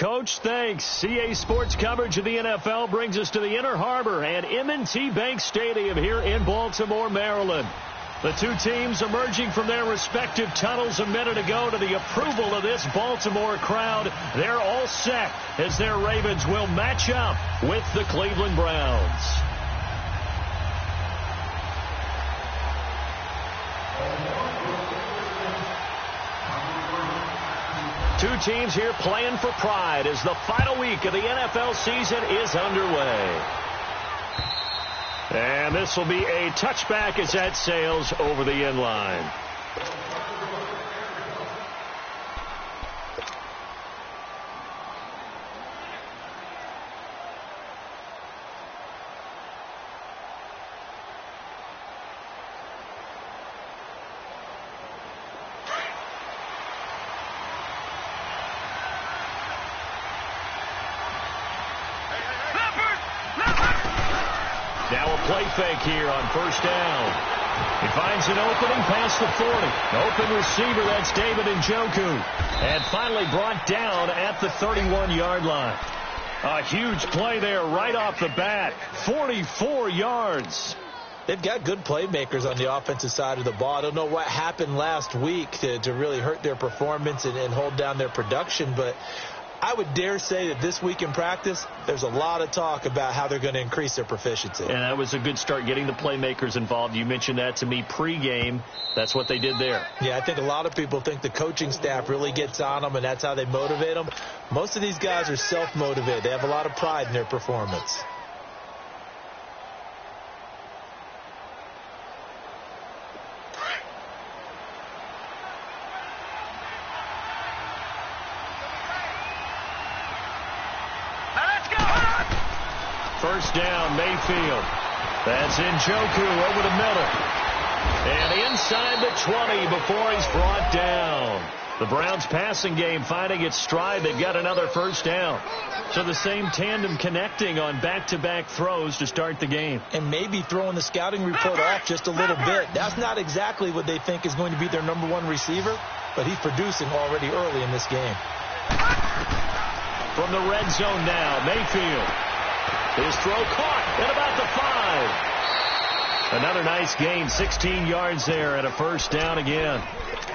Coach. Thanks. CA Sports coverage of the NFL brings us to the Inner Harbor and M&T Bank Stadium here in Baltimore, Maryland. The two teams emerging from their respective tunnels a minute ago to the approval of this Baltimore crowd. They're all set as their Ravens will match up with the Cleveland Browns. Two teams here playing for pride as the final week of the NFL season is underway. And this will be a touchback as that sails over the end line. Now a play fake here on first down. He finds an opening past the 40. Open receiver, that's David Njoku. And finally brought down at the 31-yard line. A huge play there right off the bat. 44 yards. They've got good playmakers on the offensive side of the ball. I don't know what happened last week to really hurt their performance and hold down their production, but I would dare say that this week in practice, there's a lot of talk about how they're going to increase their proficiency. And that was a good start, getting the playmakers involved. You mentioned that to me pregame. That's what they did there. Yeah, I think a lot of people think the coaching staff really gets on them, and that's how they motivate them. Most of these guys are self-motivated. They have a lot of pride in their performance. First down, Mayfield. That's Njoku over the middle. And inside the 20 before he's brought down. The Browns passing game finding its stride. They've got another first down. So the same tandem connecting on back-to-back throws to start the game. And maybe throwing the scouting report off just a little bit. That's not exactly what they think is going to be their number one receiver, but he's producing already early in this game. From the red zone now, Mayfield. His throw caught at about the 5. Another nice gain, 16 yards there and a first down again.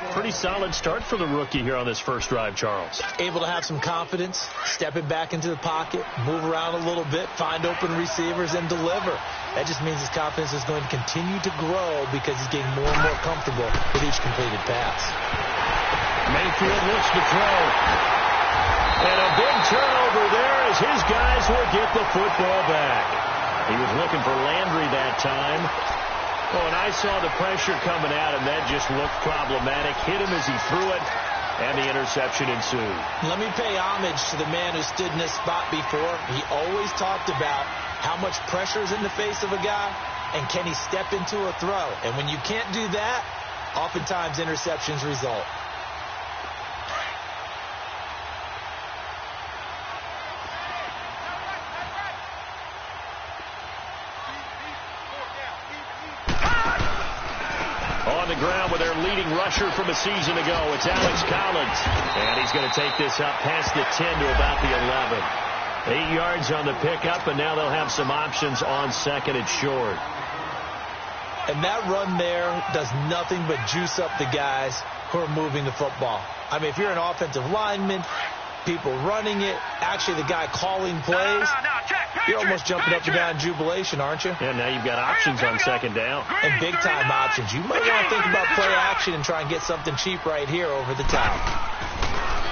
Pretty solid start for the rookie here on this first drive, Charles. Able to have some confidence, stepping back into the pocket, move around a little bit, find open receivers, and deliver. That just means his confidence is going to continue to grow because he's getting more and more comfortable with each completed pass. Mayfield looks to throw. And a big turnover there as his guys will get the football back. He was looking for Landry that time. Oh, and I saw the pressure coming at him. That just looked problematic. Hit him as he threw it, and the interception ensued. Let me pay homage to the man who stood in this spot before. He always talked about how much pressure is in the face of a guy, and can he step into a throw. And when you can't do that, oftentimes interceptions result. On the ground with their leading rusher from a season ago, it's Alex Collins. And he's going to take this up past the 10 to about the 11. 8 yards on the pickup, and now they'll have some options on second and short. And that run there does nothing but juice up the guys who are moving the football. I mean, if you're an offensive lineman, people running it, actually the guy calling plays, you're almost jumping up and down in jubilation, aren't you? And now you've got options on second down. And big-time options. You might want to think about play action and try and get something cheap right here over the top.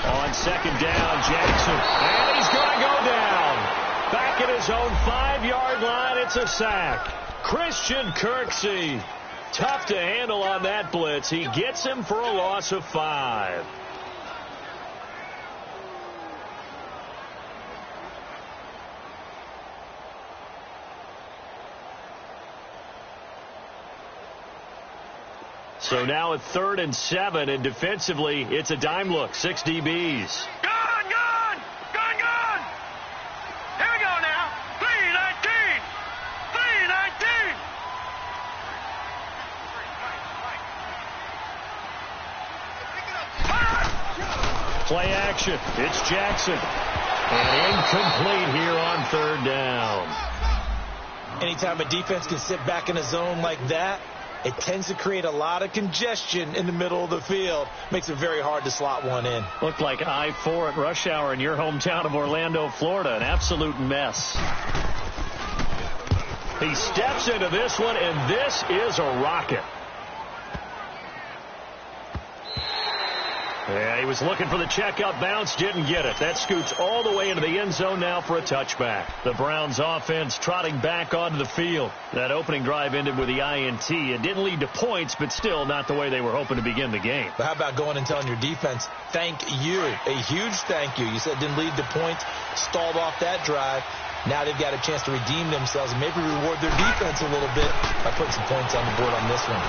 On second down, Jackson. And he's going to go down. Back at his own 5-yard line, it's a sack. Christian Kirksey. Tough to handle on that blitz. He gets him for a loss of 5. So now at 3rd and 7, and defensively, it's a dime look. 6 DBs. Gone! Here we go now. 3-19. Play action. It's Jackson. And incomplete here on third down. Anytime a defense can sit back in a zone like that, it tends to create a lot of congestion in the middle of the field. Makes it very hard to slot one in. Looked like I-4 at rush hour in your hometown of Orlando, Florida. An absolute mess. He steps into this one, and this is a rocket. Yeah, he was looking for the checkout bounce, didn't get it. That scoots all the way into the end zone now for a touchback. The Browns offense trotting back onto the field. That opening drive ended with the INT. It didn't lead to points, but still not the way they were hoping to begin the game. But how about going and telling your defense, thank you, a huge thank you. You said it didn't lead to points, stalled off that drive. Now they've got a chance to redeem themselves and maybe reward their defense a little bit by putting some points on the board on this one.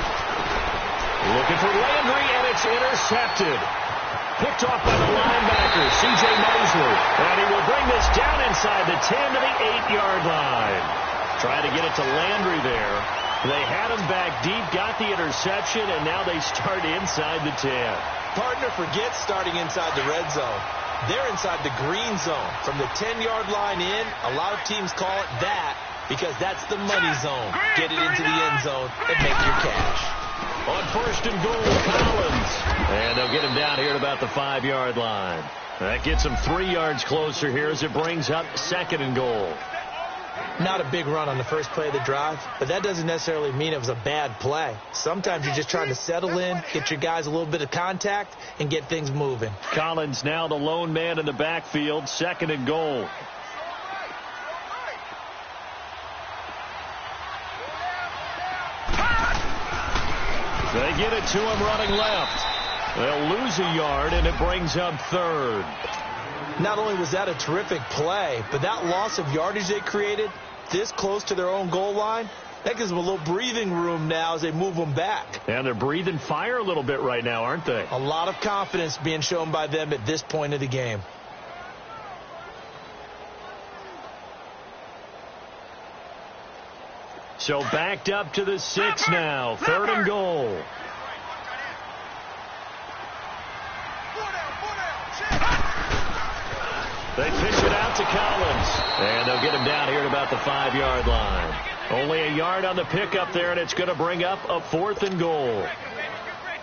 Looking for Landry, and it's intercepted. Picked off by the linebacker, C.J. Mosley. And he will bring this down inside the 10 to the 8-yard line. Trying to get it to Landry there. They had him back deep, got the interception, and now they start inside the 10. Partner, forget starting inside the red zone. They're inside the green zone. From the 10-yard line in, a lot of teams call it that because that's the money zone. Get it into the end zone and make your cash. On first and goal, Collins. And they'll get him down here at about the 5-yard line. That gets him 3 yards closer here as it brings up second and goal. Not a big run on the first play of the drive, but that doesn't necessarily mean it was a bad play. Sometimes you're just trying to settle in, get your guys a little bit of contact, and get things moving. Collins now the lone man in the backfield, second and goal. They get it to him running left. They'll lose a yard, and it brings up third. Not only was that a terrific play, but that loss of yardage they created this close to their own goal line, that gives them a little breathing room now as they move them back. And they're breathing fire a little bit right now, aren't they? A lot of confidence being shown by them at this point of the game. So backed up to the 6 now. Third and goal. They pitch it out to Collins. And they'll get him down here at about the 5-yard line. Only a yard on the pickup there, and it's going to bring up a 4th and goal.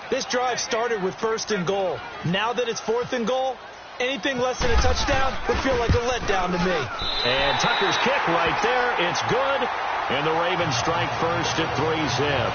This drive started with 1st and goal. Now that it's 4th and goal, anything less than a touchdown would feel like a letdown to me. And Tucker's kick right there. It's good. And the Ravens strike first at 3-zip.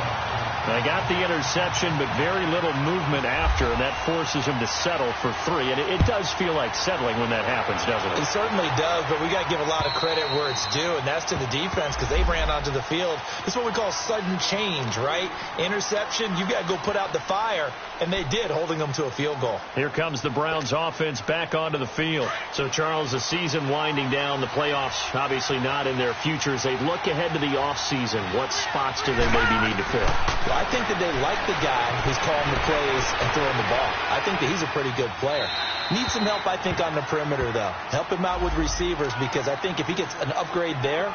They got the interception, but very little movement after, and that forces him to settle for 3. And it does feel like settling when that happens, doesn't it? It certainly does, but we got to give a lot of credit where it's due, and that's to the defense because they ran onto the field. This is what we call sudden change, right? Interception, you got to go put out the fire, and they did, holding them to a field goal. Here comes the Browns offense back onto the field. So, Charles, the season winding down, the playoffs obviously not in their futures. They look ahead to the offseason. What spots do they maybe need to fill? Well, I think that they like the guy who's calling the plays and throwing the ball. I think that he's a pretty good player. Needs some help, I think, on the perimeter, though. Help him out with receivers because I think if he gets an upgrade there,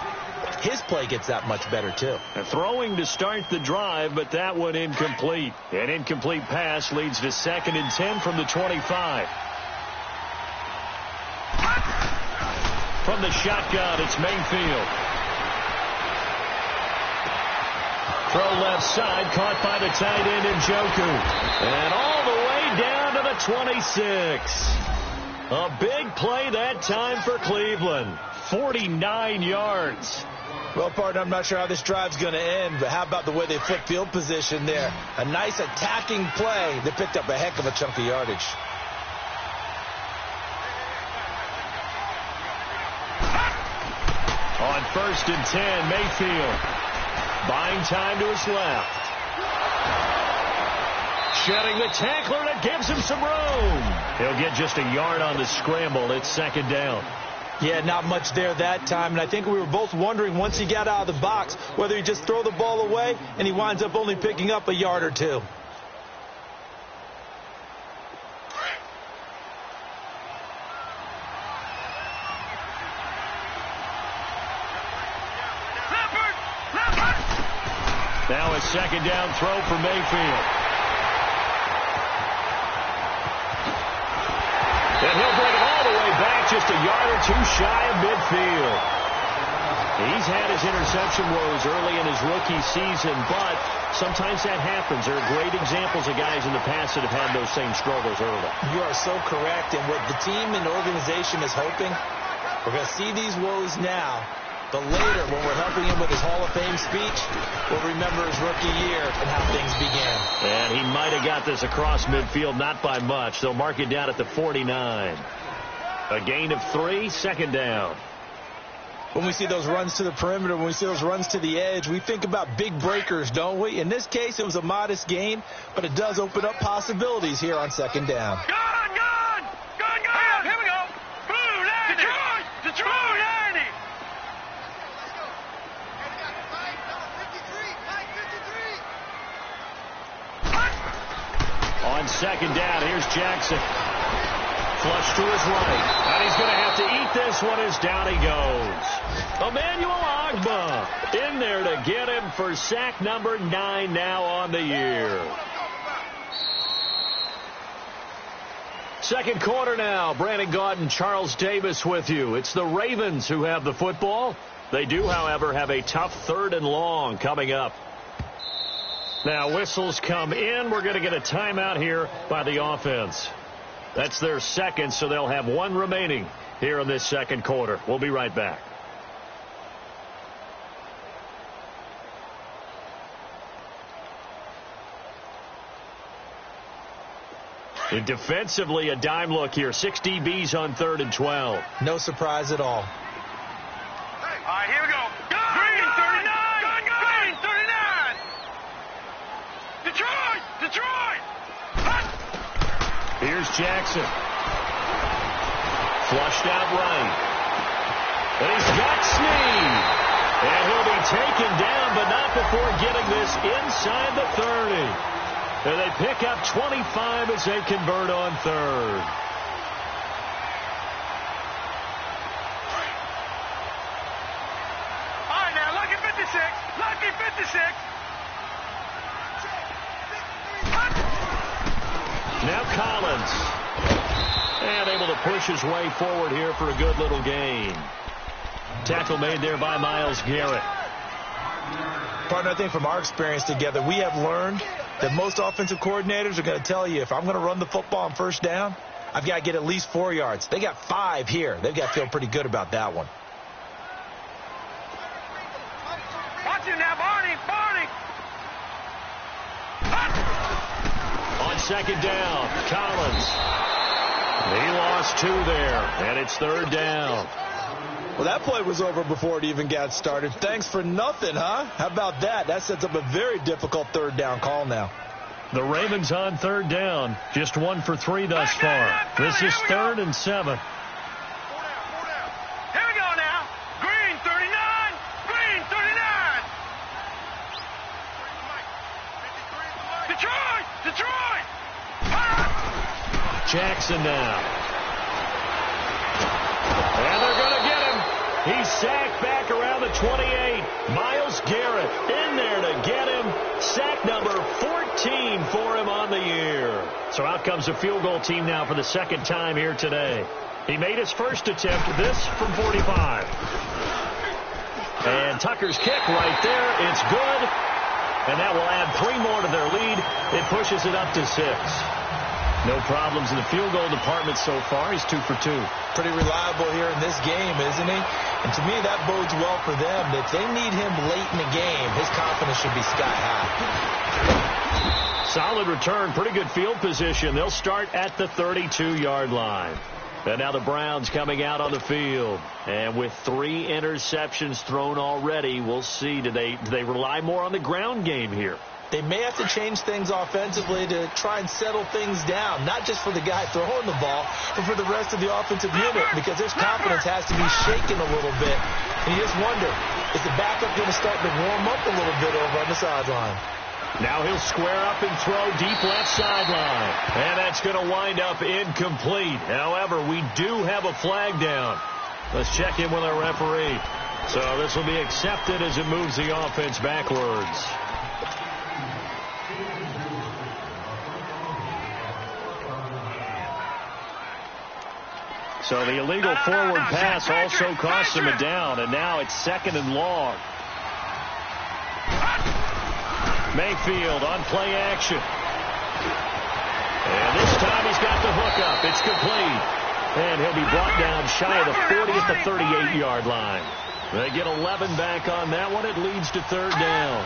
his play gets that much better, too. Throwing to start the drive, but that one incomplete. An incomplete pass leads to 2nd and 10 from the 25. From the shotgun, it's Mayfield. Throw left side, caught by the tight end Njoku. And all the way down to the 26. A big play that time for Cleveland. 49 yards. Well, partner, I'm not sure how this drive's going to end, but how about the way they flipped field position there? A nice attacking play that picked up a heck of a chunk of yardage. On 1st and 10, Mayfield. Buying time to his left. Shedding the tackler that gives him some room. He'll get just a yard on the scramble. It's 2nd down. Yeah, not much there that time. And I think we were both wondering once he got out of the box whether he just throw the ball away and he winds up only picking up a yard or 2. Now a 2nd down throw for Mayfield. And he'll bring it all the way back just just a yard or two shy of midfield. He's had his interception woes early in his rookie season, but sometimes that happens. There are great examples of guys in the past that have had those same struggles early. You are so correct. And what the team and organization is hoping, we're going to see these woes now, but later when we're helping him with his Hall of Fame speech, we'll remember his rookie year and how things began. And he might have got this across midfield, not by much. They'll mark it down at the 49. A gain of 3, second down. When we see those runs to the perimeter, when we see those runs to the edge, we think about big breakers, don't we? In this case, it was a modest gain, but it does open up possibilities here on second down. Gun! Here we go. Blue 90. Detroit! Blue 90. On second down, here's Jackson. Flush to his right. And he's going to have to eat this one as down he goes. Emmanuel Ogbah in there to get him for sack number 9 now on the year. Second quarter now. Brandon Gaudin and Charles Davis with you. It's the Ravens who have the football. They do, however, have a tough 3rd and long coming up. Now whistles come in. We're going to get a timeout here by the offense. That's their second, so they'll have 1 remaining here in this second quarter. We'll be right back. And defensively, a dime look here. 6 DBs on 3rd and 12. No surprise at all. All right, here we go. Green 39. Green 39. Detroit. Here's Jackson. Flushed out right. And he's got Snead. And he'll be taken down, but not before getting this inside the 30. And they pick up 25 as they convert on 3rd. All right, now, lucky 56. Lucky 56. Now Collins. And able to push his way forward here for a good little gain. Tackle made there by Myles Garrett. Partner, I think from our experience together, we have learned that most offensive coordinators are going to tell you, if I'm going to run the football on first down, I've got to get at least 4 yards. They got 5 here. They've got to feel pretty good about that one. Watch him now, Barney. On second down, Collins. He lost 2 there, and it's 3rd down. Well, that play was over before it even got started. Thanks for nothing, huh? How about that? That sets up a very difficult 3rd down call now. The Ravens on 3rd down. Just 1 for 3 thus far. This is 3rd and 7. Here we go now. Green 39. Green 39. Detroit. Jackson now. And they're going to get him. He's sacked back around the 28. Myles Garrett in there to get him. Sack number 14 for him on the year. So out comes the field goal team now for the second time here today. He made his first attempt, this from 45. And Tucker's kick right there. It's good. And that will add 3 more to their lead. It pushes it up to 6. No problems in the field goal department so far. He's 2 for 2. Pretty reliable here in this game, isn't he? And to me, that bodes well for them. If they need him late in the game, his confidence should be sky high. Solid return. Pretty good field position. They'll start at the 32-yard line. And now the Browns coming out on the field. And with 3 interceptions thrown already, we'll see. Do they rely more on the ground game here? They may have to change things offensively to try and settle things down, not just for the guy throwing the ball, but for the rest of the offensive unit, because his confidence has to be shaken a little bit. And you just wonder, is the backup going to start to warm up a little bit over on the sideline? Now he'll square up and throw deep left sideline. And that's going to wind up incomplete. However, we do have a flag down. Let's check in with our referee. So this will be accepted as it moves the offense backwards. So the illegal forward pass also cost him a down, and now it's 2nd and long. Mayfield on play action. And this time he's got the hook up. It's complete. And he'll be brought down shy of the 40 at the 38-yard line. They get 11 back on that one. It leads to 3rd down.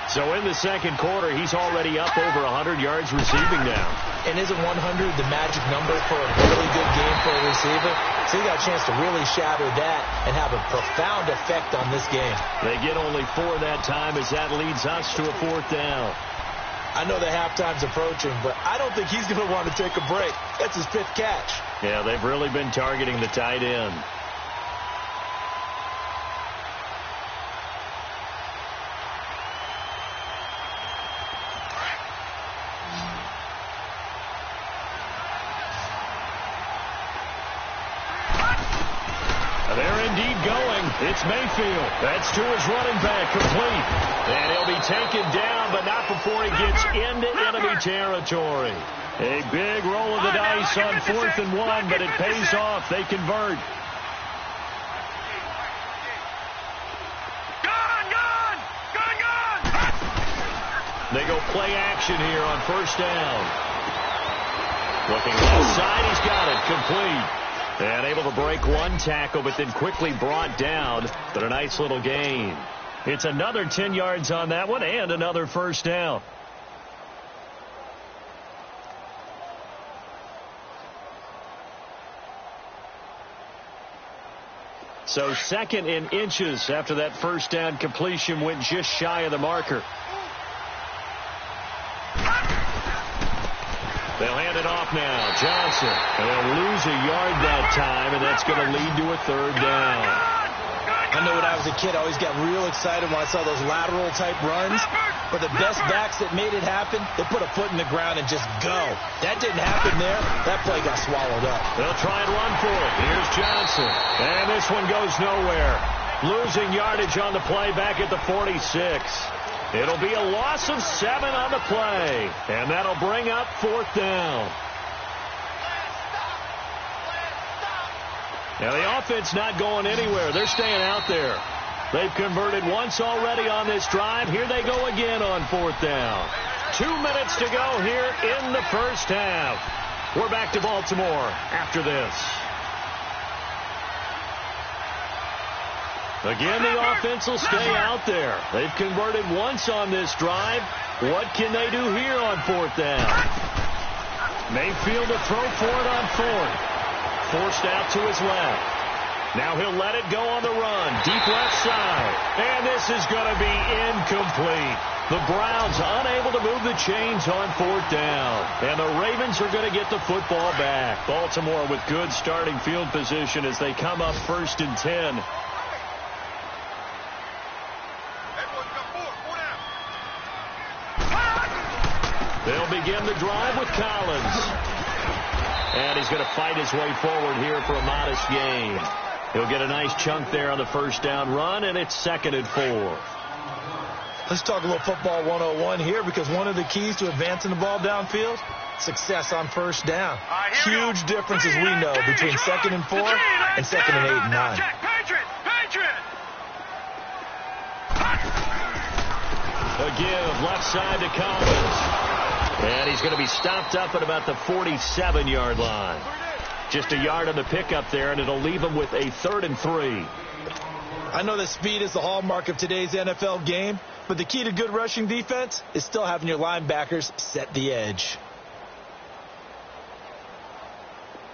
So in the 2nd quarter, he's already up over 100 yards receiving now. And isn't 100 the magic number for a really good game for a receiver? So he got a chance to really shatter that and have a profound effect on this game. They get only 4 that time as that leads us to a 4th down. I know the halftime's approaching, but I don't think he's going to want to take a break. That's his 5th catch. Yeah, they've really been targeting the tight end. They're indeed going. It's Mayfield. That's to his running back, complete. And he'll be taken down, but not before he gets into enemy territory. A big roll of the dice on 4th and 1, but it pays off. They convert. They go play action here on 1st down. Looking left side, he's got it, complete. And able to break one tackle, but then quickly brought down. But a nice little gain. It's another 10 yards on that one and another 1st down. So 2nd in inches after that 1st down completion went just shy of the marker. They'll hand it off now. Johnson. And they'll lose a yard that time, and that's going to lead to a 3rd down. I know when I was a kid, I always got real excited when I saw those lateral-type runs. But the best backs that made it happen, they put a foot in the ground and just go. That didn't happen there. That play got swallowed up. They'll try and run for it. Here's Johnson. And this one goes nowhere. Losing yardage on the play back at the 46. It'll be a loss of 7 on the play. And that'll bring up 4th down. Now the offense not going anywhere. They're staying out there. They've converted once already on this drive. Here they go again on 4th down. 2 minutes to go here in the 1st half. We're back to Baltimore after this. Again, the offense will stay out there. They've converted once on this drive. What can they do here on 4th down? Mayfield to throw for it on 4th. Forced out to his left. Now he'll let it go on the run. Deep left side. And this is going to be incomplete. The Browns unable to move the chains on 4th down. And the Ravens are going to get the football back. Baltimore with good starting field position as they come up 1st and 10. They'll begin the drive with Collins. And he's going to fight his way forward here for a modest gain. He'll get a nice chunk there on the 1st down run, and it's 2nd and 4. Let's talk a little football 101 here, because one of the keys to advancing the ball downfield, success on 1st down. Huge difference, as we know, between 2nd and 4 and 2nd and 8 and 9. A give left side to Collins. And he's going to be stopped up at about the 47-yard line. Just a yard on the pickup there, and it'll leave him with a 3rd and 3. I know that speed is the hallmark of today's NFL game, but the key to good rushing defense is still having your linebackers set the edge.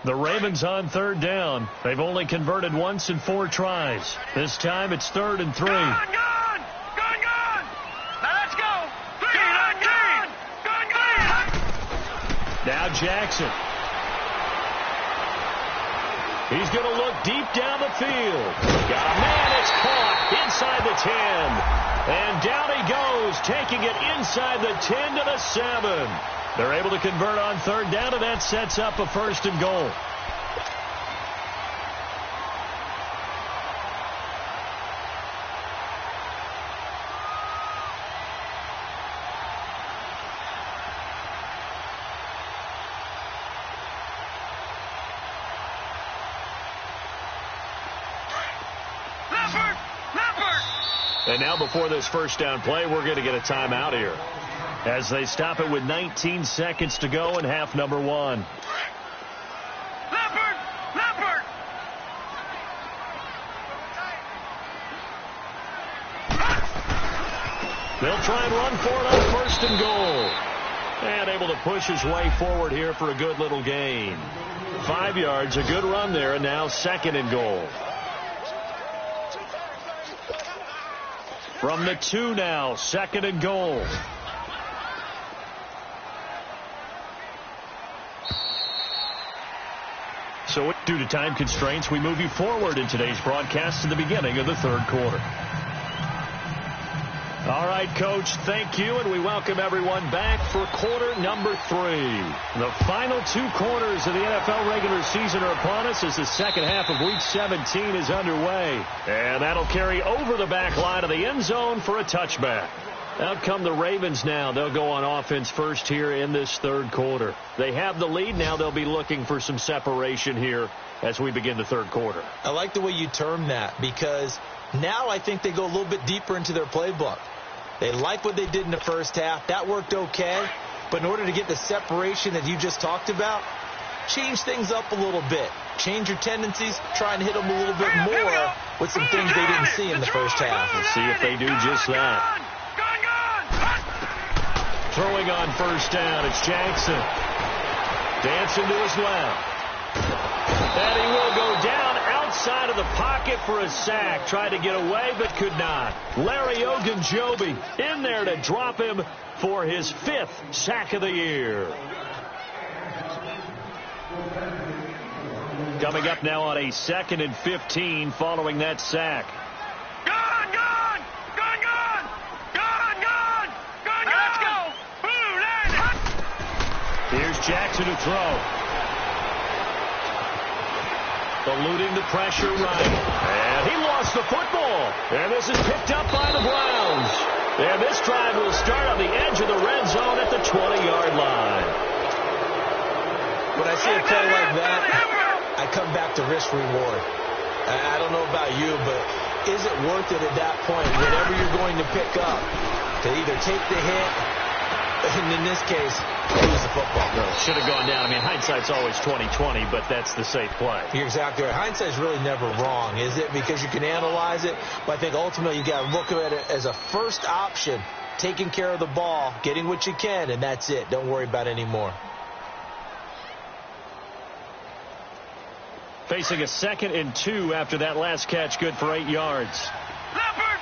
The Ravens on 3rd down. They've only converted once in 4 tries. This time it's 3rd and 3. Now Jackson. He's going to look deep down the field. Got a man. It's caught inside the 10. And down he goes, taking it inside the 10 to the 7. They're able to convert on 3rd down, and that sets up a 1st and goal. And now before this first down play, we're going to get a timeout here as they stop it with 19 seconds to go in half number 1. They'll try and run for it on first and goal. And able to push his way forward here for a good little gain. 5 yards, a good run there, and now second and goal. From the 2 now, second and goal. So due to time constraints, we move you forward in today's broadcast to the beginning of the third quarter. All right, Coach, thank you, and we welcome everyone back for quarter number 3. The final 2 quarters of the NFL regular season are upon us as the second half of Week 17 is underway. And that'll carry over the back line of the end zone for a touchback. Out come the Ravens now. They'll go on offense first here in this third quarter. They have the lead. Now they'll be looking for some separation here as we begin the third quarter. I like the way you term that because now I think they go a little bit deeper into their playbook. They like what they did in the first half. That worked okay. But in order to get the separation that you just talked about, change things up a little bit. Change your tendencies. Try and hit them a little bit more with some things they didn't see in the first half. We'll see if they do just that. Throwing on first down, it's Jackson. Dancing to his left. And he will go down outside of the pocket for a sack. Tried to get away, but could not. Larry Ogunjobi in there to drop him for his 5th sack of the year. Coming up now on a 2nd and 15 following that sack. Here's Jackson to throw. Eluding the pressure right. And he lost the football. And this is picked up by the Browns. And this drive will start on the edge of the red zone at the 20-yard line. When I see a play like that, I come back to risk reward. I don't know about you, but is it worth it at that point, whatever you're going to pick up, to either take the hit, and in this case, lose the football? No, should have gone down. I mean, hindsight's always 20/20, but that's the safe play. You're exactly right. Hindsight's really never wrong, is it? Because you can analyze it, but I think ultimately you got to look at it as a first option, taking care of the ball, getting what you can, and that's it. Don't worry about any more. Facing a 2nd and 2 after that last catch, good for 8 yards. Leopard!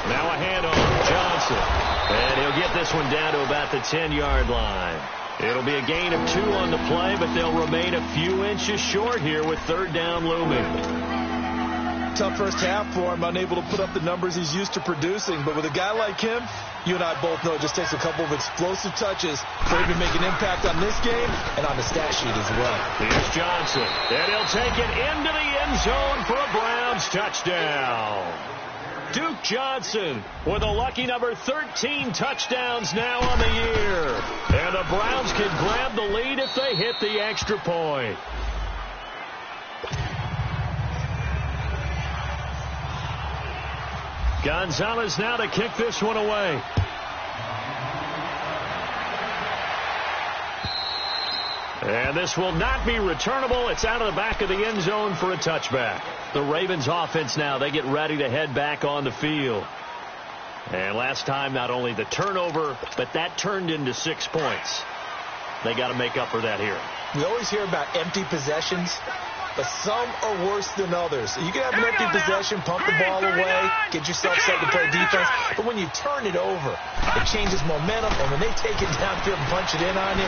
Now a handoff, Johnson. And he'll get this one down to about the 10-yard line. It'll be a gain of 2 on the play, but they'll remain a few inches short here with 3rd down looming. Tough first half for him, unable to put up the numbers he's used to producing. But with a guy like him, you and I both know it just takes a couple of explosive touches for him to make an impact on this game and on the stat sheet as well. Here's Johnson. And he'll take it into the end zone for a Browns touchdown. Duke Johnson with a lucky number 13 touchdowns now on the year. And the Browns can grab the lead if they hit the extra point. Gonzalez now to kick this one away. And this will not be returnable. It's out of the back of the end zone for a touchback. The Ravens offense now, they get ready to head back on the field. And last time, not only the turnover, but that turned into 6 points. They got to make up for that here. We always hear about empty possessions, but some are worse than others. You can have an empty possession, pump the ball away, get yourself set to play defense, but when you turn it over, it changes momentum, and when they take it downfield and punch it in on you,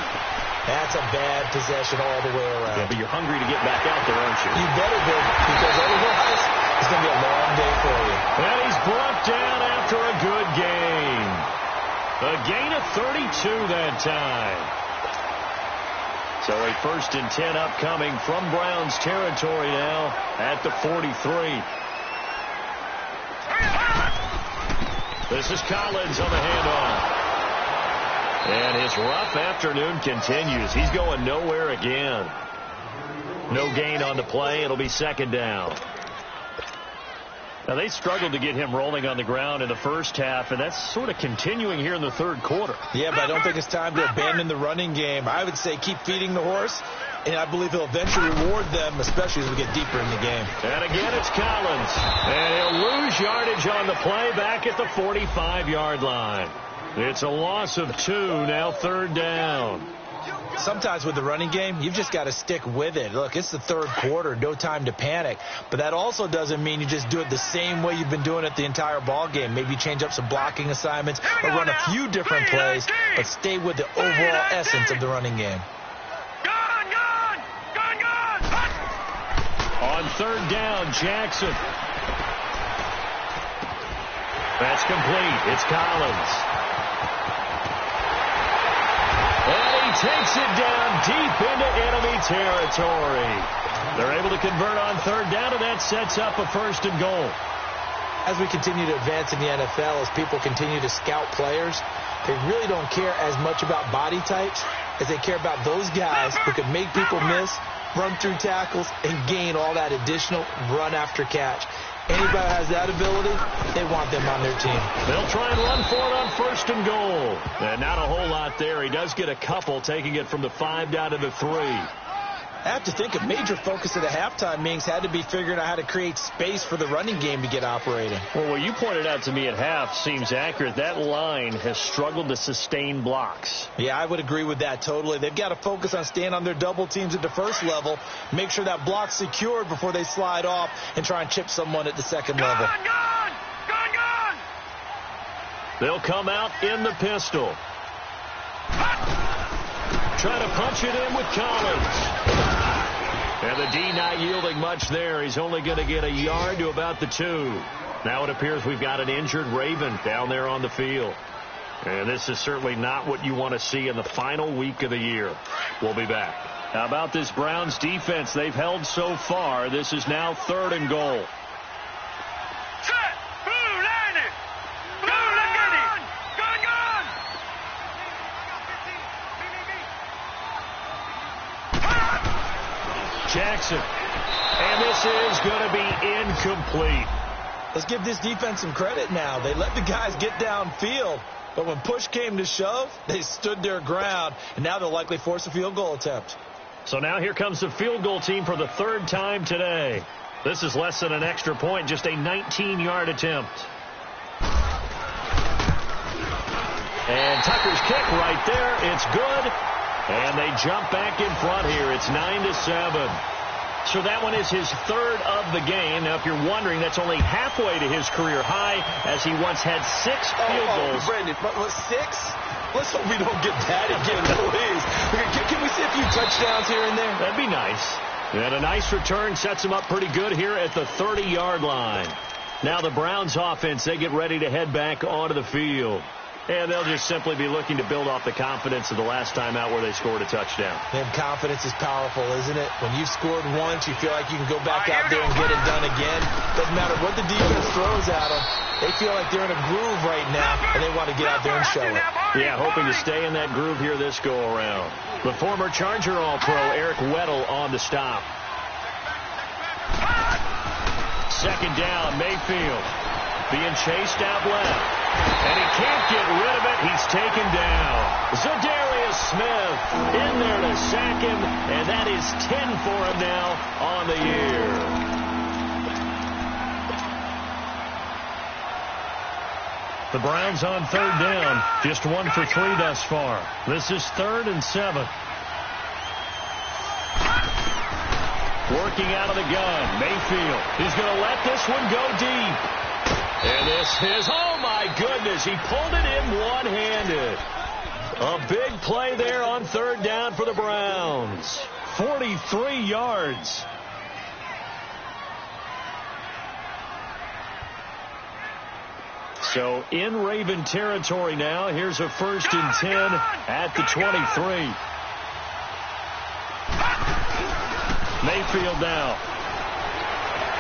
that's a bad possession all the way around. Yeah, but you're hungry to get back out there, aren't you? You better be, because otherwise it's going to be a long day for you. And he's brought down after a good gain. A gain of 32 that time. So a 1st and 10 upcoming from Browns territory now at the 43. This is Collins on the handoff. And his rough afternoon continues. He's going nowhere again. No gain on the play. It'll be second down. Now, they struggled to get him rolling on the ground in the first half, and that's sort of continuing here in the third quarter. Yeah, but I don't think it's time to abandon the running game. I would say keep feeding the horse, and I believe he'll eventually reward them, especially as we get deeper in the game. And again, it's Collins. And he'll lose yardage on the play back at the 45-yard line. It's a loss of 2, now third down. Sometimes with the running game, you've just got to stick with it. Look, it's the third quarter, no time to panic. But that also doesn't mean you just do it the same way you've been doing it the entire ball game. Maybe change up some blocking assignments or run a few different plays, but stay with the overall essence of the running game. On third down, Jackson. That's complete. It's Collins. And he takes it down deep into enemy territory. They're able to convert on third down, and that sets up a first and goal. As we continue to advance in the NFL, as people continue to scout players, they really don't care as much about body types as they care about those guys who can make people miss, run through tackles, and gain all that additional run after catch. Anybody has that ability, they want them on their team. They'll try and run for it on first and goal. And not a whole lot there. He does get a couple, taking it from the 5 down to the 3. I have to think a major focus of the halftime meetings had to be figuring out how to create space for the running game to get operating. Well, what you pointed out to me at half seems accurate. That line has struggled to sustain blocks. Yeah, I would agree with that totally. They've got to focus on staying on their double teams at the first level, make sure that block's secured before they slide off and try and chip someone at the second level. They'll come out in the pistol. Trying to punch it in with Collins. And the D not yielding much there. He's only going to get a yard to about the 2. Now it appears we've got an injured Raven down there on the field. And this is certainly not what you want to see in the final week of the year. We'll be back. How about this Browns defense they've held so far? This is now third and goal. Jackson. And this is going to be incomplete. Let's give this defense some credit now. They let the guys get downfield, but when push came to shove, they stood their ground, and now they'll likely force a field goal attempt. So now here comes the field goal team for the third time today. This is less than an extra point, just a 19-yard attempt. And Tucker's kick right there. It's good. And they jump back in front here. It's 9-7. So that one is his third of the game. Now, if you're wondering, that's only halfway to his career high, as he once had 6 field goals. Brandon, 6? Let's hope we don't get that again, please. Can we see a few touchdowns here and there? That'd be nice. And a nice return sets him up pretty good here at the 30-yard line. Now the Browns offense, they get ready to head back onto the field. And they'll just simply be looking to build off the confidence of the last time out where they scored a touchdown. Man, confidence is powerful, isn't it? When you've scored once, you feel like you can go back out there and get it done again. Doesn't matter what the defense throws at them. They feel like they're in a groove right now, and they want to get out there and show it. Yeah, hoping to stay in that groove here this go-around. The former Charger All-Pro, Eric Weddle, on the stop. Second down, Mayfield. Being chased out left. And he can't get rid of it. He's taken down. Zadarius Smith in there to sack him. And that is 10 for him now on the year. The Browns on third down. Just 1 for 3 thus far. This is 3rd and 7. Working out of the gun. Mayfield. He's going to let this one go deep. And this is, oh my goodness, he pulled it in one-handed. A big play there on third down for the Browns. 43 yards. So in Raven territory now. Here's a 1st and 10 at the 23. Mayfield now.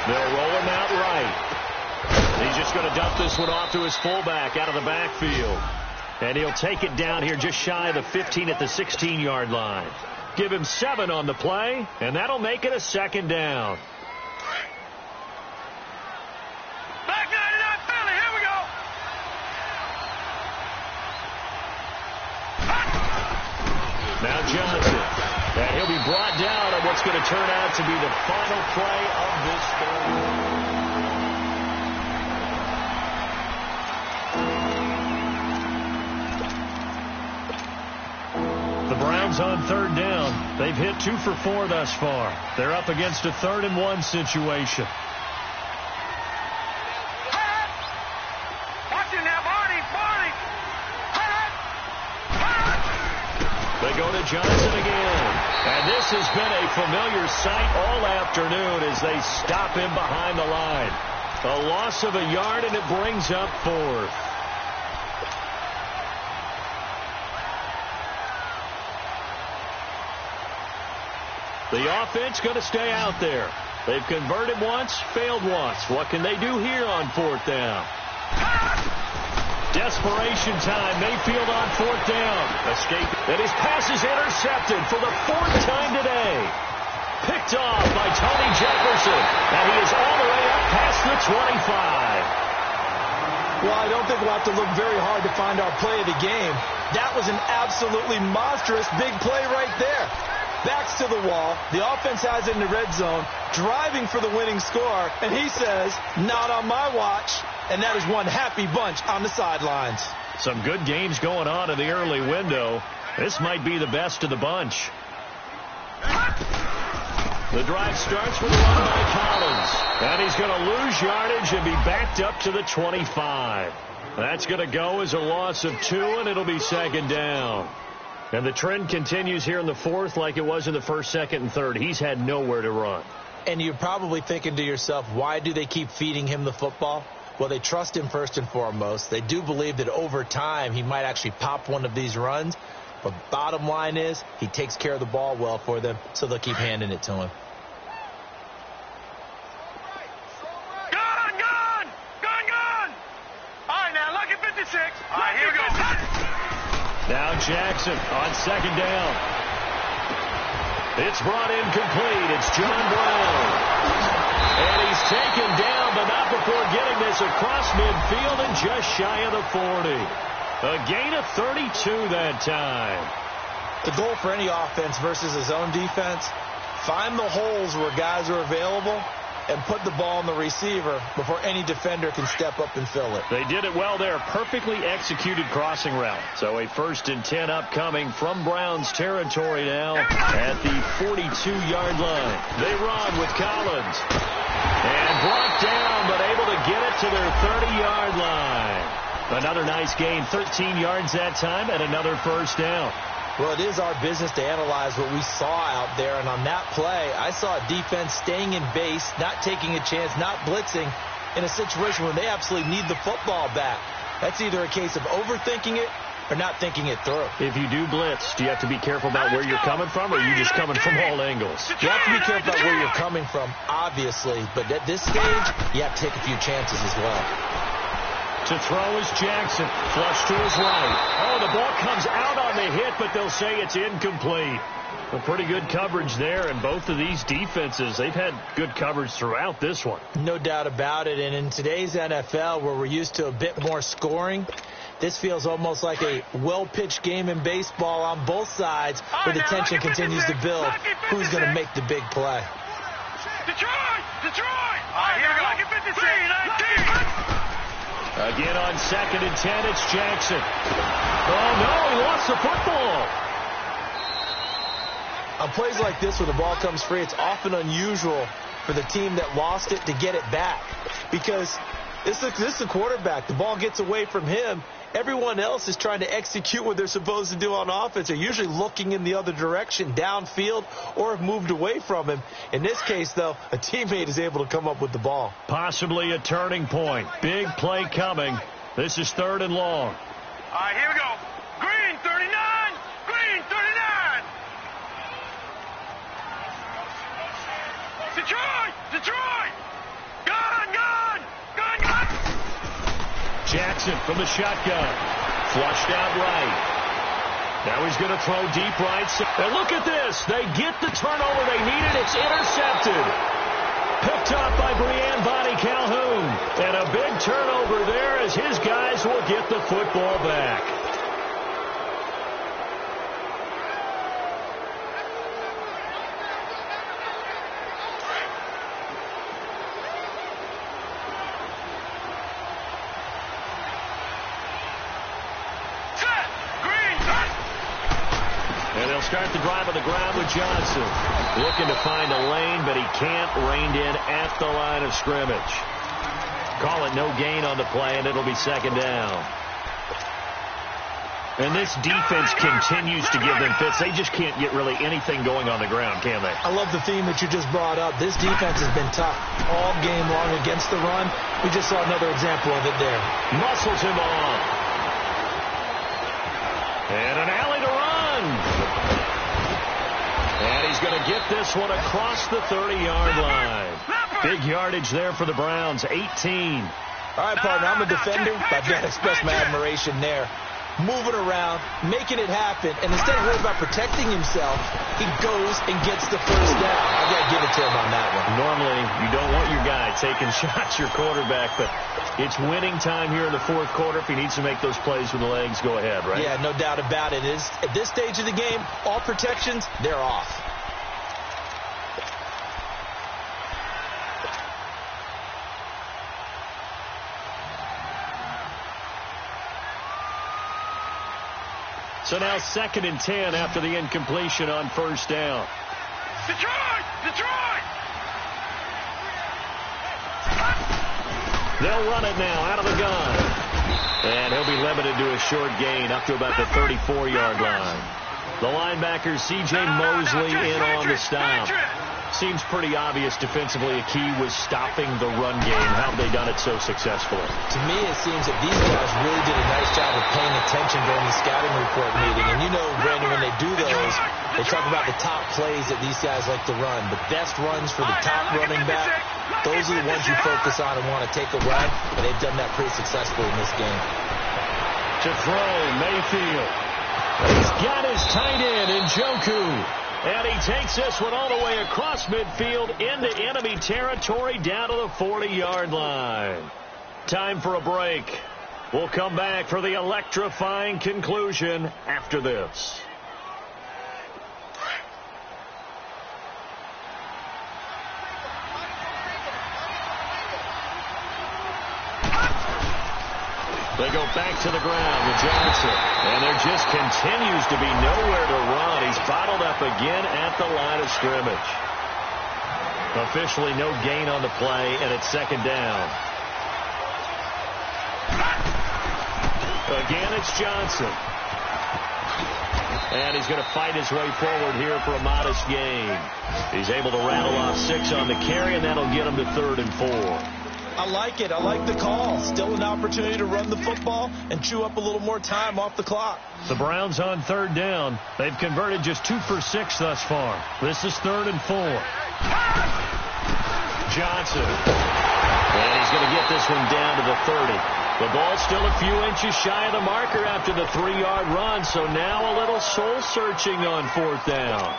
They'll roll him out right. He's just going to dump this one off to his fullback out of the backfield. And he'll take it down here just shy of the 15 at the 16-yard line. give him 7 on the play, and that'll make it a 2nd down. Back 99 Philly, here we go. Now Johnson. And he'll be brought down on what's going to turn out to be the final play of this third. The Browns on 3rd down. They've hit 2 for 4 thus far. They're up against a 3rd-and-1 situation. Watch it now, Barney. They go to Johnson again. And this has been a familiar sight all afternoon as they stop him behind the line. A loss of a yard, and it brings up 4th. The offense going to stay out there. They've converted once, failed once. What can they do here on 4th down? Desperation time. Mayfield on 4th down. Escape. And his pass is intercepted for the 4th time today. Picked off by Tony Jefferson. And he is all the way up past the 25. Well, I don't think we'll have to look very hard to find our play of the game. That was an absolutely monstrous big play right there. Backs to the wall. The offense has it in the red zone, driving for the winning score, and he says, not on my watch. And that is one happy bunch on the sidelines. Some good games going on in the early window. This might be the best of the bunch. The drive starts with a run by Collins. And he's going to lose yardage and be backed up to the 25. That's going to go as a loss of 2, and it'll be 2nd down. And the trend continues here in the 4th like it was in the 1st, 2nd, and 3rd. He's had nowhere to run. And you're probably thinking to yourself, why do they keep feeding him the football? Well, they trust him first and foremost. They do believe that over time he might actually pop one of these runs. But bottom line is he takes care of the ball well for them, so they'll keep handing it to him. Gun! All right, now, lucky 56. All right, here we go. Now Jackson on 2nd down. It's brought in complete. It's John Brown. And he's taken down, but not before getting this across midfield and just shy of the 40. A gain of 32 that time. The goal for any offense versus his own defense, find the holes where guys are available and put the ball on the receiver before any defender can step up and fill it. They did it well there. Perfectly executed crossing route. So a 1st and 10 upcoming from Browns territory now at the 42-yard line. They run with Collins. And brought down, but able to get it to their 30-yard line. Another nice gain, 13 yards that time, and another 1st down. Well, it is our business to analyze what we saw out there, and on that play, I saw a defense staying in base, not taking a chance, not blitzing, in a situation where they absolutely need the football back. That's either a case of overthinking it or not thinking it through. If you do blitz, do you have to be careful about where you're coming from, or are you just coming from all angles? You have to be careful about where you're coming from, obviously, but at this stage, you have to take a few chances as well. To throw is Jackson. Flush to his right. Oh, the ball comes out on the hit, but they'll say it's incomplete. A pretty good coverage there, and both of these defenses, they've had good coverage throughout this one. No doubt about it, and in today's NFL, where we're used to a bit more scoring, this feels almost like a well-pitched game in baseball on both sides, where the tension continues to build. Who's going to make the big play? Detroit! All right, here we go. Lucky 56. Again on 2nd and 10, it's Jackson. Oh, no, he lost the football. On plays like this where the ball comes free, it's often unusual for the team that lost it to get it back. Because this is the quarterback. The ball gets away from him. Everyone else is trying to execute what they're supposed to do on offense. They're usually looking in the other direction, downfield, or have moved away from him. In this case, though, a teammate is able to come up with the ball. Possibly a turning point. Big play coming. This is 3rd and long. All right, here we go. Green 39. Detroit. Gun. Jackson from the shotgun. Flushed out right. Now he's going to throw deep right. And look at this. They get the turnover they needed. It's intercepted. Picked up by Brianne Bonnie Calhoun. And a big turnover there as his guys will get the football back. Start the drive on the ground with Johnson. Looking to find a lane, but he can't. Reined in at the line of scrimmage. Call it no gain on the play, and it'll be second down. And this defense continues to give them fits. They just can't get really anything going on the ground, can they? I love the theme that you just brought up. This defense has been tough all game long against the run. We just saw another example of it there. Muscles him off. And an alley to run. And he's going to get this one across the 30-yard line. Big yardage there for the Browns, 18. All right, partner, I'm a defender, but I've got to express my admiration there. Moving around, making it happen, and instead of worrying about protecting himself, he goes and gets the first down. I've got to give it to him on that one. Normally, you don't want your guy taking shots, your quarterback, but it's winning time here in the fourth quarter. If he needs to make those plays with the legs, go ahead, right? Yeah, no doubt about it. At this stage of the game, all protections, they're off. So now 2nd and 10 after the incompletion on first down. Detroit! Detroit! They'll run it now out of the gun. And he'll be limited to a short gain up to about the 34-yard line. The linebacker, C.J. Mosley, in on the stop. Seems pretty obvious defensively a key was stopping the run game. How have they done it so successfully? To me, it seems that these guys really did a nice job of paying attention during the scouting report meeting. And you know, Brandon, when they do those, they talk about the top plays that these guys like to run. The best runs for the top running back, those are the ones you focus on and want to take a run. And they've done that pretty successfully in this game. To throw, Mayfield. He's got his tight end in Njoku. And he takes this one all the way across midfield into enemy territory down to the 40-yard line. Time for a break. We'll come back for the electrifying conclusion after this. They go back to the ground with Johnson. And there just continues to be nowhere to run. He's bottled up again at the line of scrimmage. Officially no gain on the play, and it's second down. Again, it's Johnson. And he's going to fight his way forward here for a modest gain. He's able to rattle off 6 on the carry, and that'll get him to 3rd and 4. I like it. I like the call. Still an opportunity to run the football and chew up a little more time off the clock. The Browns on 3rd down. They've converted just 2 for 6 thus far. This is 3rd and 4. Johnson. And he's going to get this one down to the 30. The ball's still a few inches shy of the marker after the 3-yard run, so now a little soul-searching on 4th down.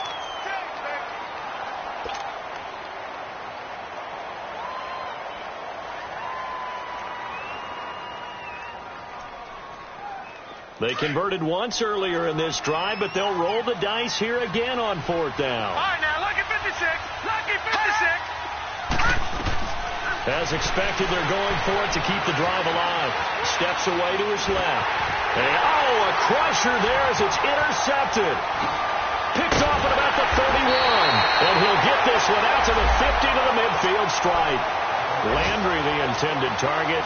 They converted once earlier in this drive, but they'll roll the dice here again on 4th down. All right, now, lucky 56. Lucky 56. As expected, they're going for it to keep the drive alive. Steps away to his left. And, a crusher there as it's intercepted. Picked off at about the 31. And he'll get this one out to the 50 to the midfield stripe. Landry, the intended target.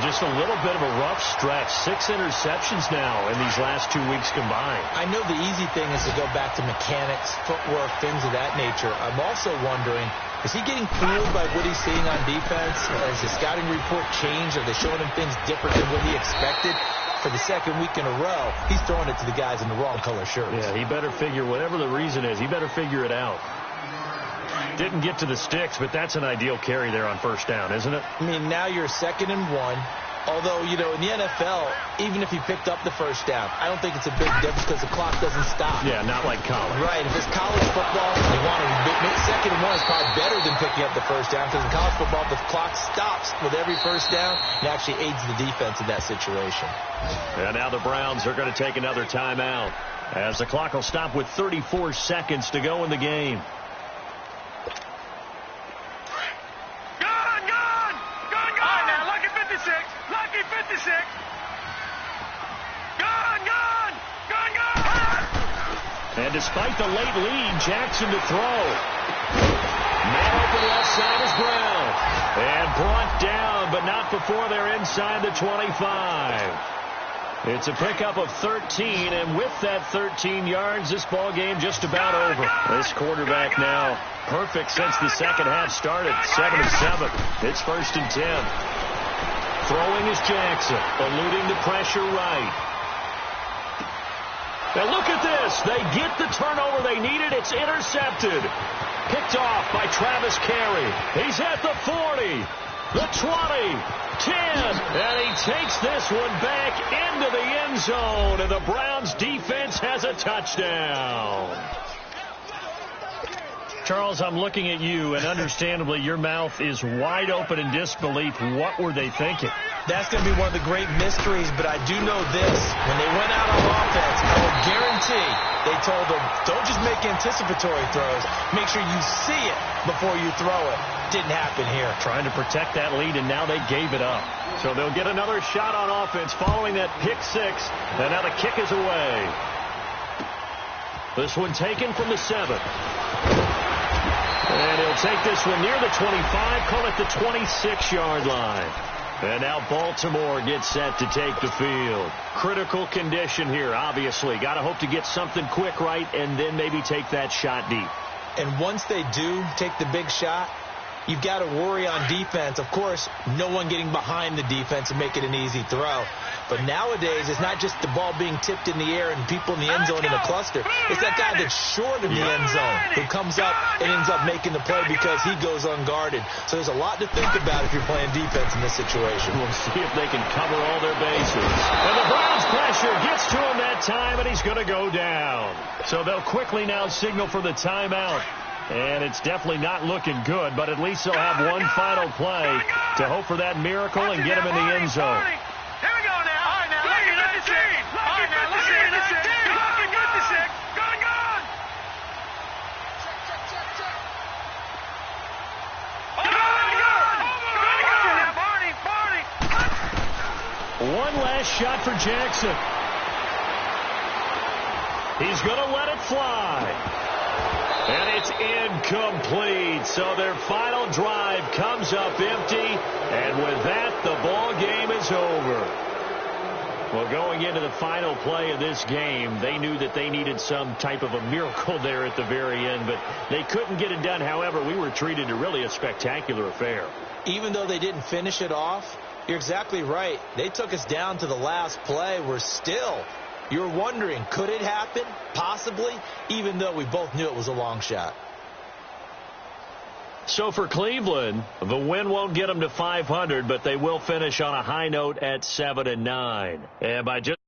Just a little bit of a rough stretch. 6 interceptions now in these last 2 weeks combined. I know the easy thing is to go back to mechanics, footwork, things of that nature. I'm also wondering, is he getting fooled by what he's seeing on defense? Has the scouting report changed? Are they showing him things different than what he expected? For the second week in a row, he's throwing it to the guys in the wrong color shirts. Yeah, he better figure, whatever the reason is, he better figure it out. Didn't get to the sticks, but that's an ideal carry there on 1st down, isn't it? I mean, now you're 2nd and 1. Although, you know, in the NFL, even if he picked up the first down, I don't think it's a big difference because the clock doesn't stop. Yeah, not like college. Right. If it's college football, you want to make second and one is probably better than picking up the first down because in college football, the clock stops with every first down. It actually aids the defense in that situation. And now the Browns are going to take another timeout as the clock will stop with 34 seconds to go in the game. Lucky 56. Gone. And despite the late lead, Jackson to throw. Man open left side is Brown. And brought down, but not before they're inside the 25. It's a pickup of 13, and with that 13 yards, this ball game just about over. This quarterback now perfect since the second half started. 7-7. It's 1st and 10. Throwing is Jackson, eluding the pressure right. And look at this. They get the turnover they needed. It's intercepted. Picked off by Travis Carey. He's at the 40, the 20, 10. And he takes this one back into the end zone. And the Browns defense has a touchdown. Charles, I'm looking at you, and understandably, your mouth is wide open in disbelief. What were they thinking? That's going to be one of the great mysteries, but I do know this. When they went out on offense, I will guarantee they told them, don't just make anticipatory throws. Make sure you see it before you throw it. Didn't happen here. Trying to protect that lead, and now they gave it up. So they'll get another shot on offense following that pick six, and now the kick is away. This one taken from the 7. And he'll take this one near the 25, call it the 26-yard line. And now Baltimore gets set to take the field. Critical condition here, obviously. Got to hope to get something quick right and then maybe take that shot deep. And once they do take the big shot, you've got to worry on defense. Of course, no one getting behind the defense and make it an easy throw. But nowadays, it's not just the ball being tipped in the air and people in the end zone in a cluster. It's that guy that's short of the end zone who comes up and ends up making the play because he goes unguarded. So there's a lot to think about if you're playing defense in this situation. We'll see if they can cover all their bases. And the Browns pressure gets to him that time, and he's going to go down. So they'll quickly now signal for the timeout. And it's definitely not looking good, but at least they'll have one final play to hope for that miracle and get him in the end zone. Here we go now. All right, now. Lucky 56. Lucky 56. Lucky 56. Gone. One last shot for Jackson. He's going to let it fly. And it's incomplete. So their final drive comes up empty. And with that, the ball game is over. Well, going into the final play of this game, they knew that they needed some type of a miracle there at the very end, but they couldn't get it done. However, we were treated to really a spectacular affair. Even though they didn't finish it off, you're exactly right. They took us down to the last play. We're still, you're wondering, could it happen? Possibly, even though we both knew it was a long shot. So for Cleveland, the win won't get them to 500, but they will finish on a high note at 7-9. And by just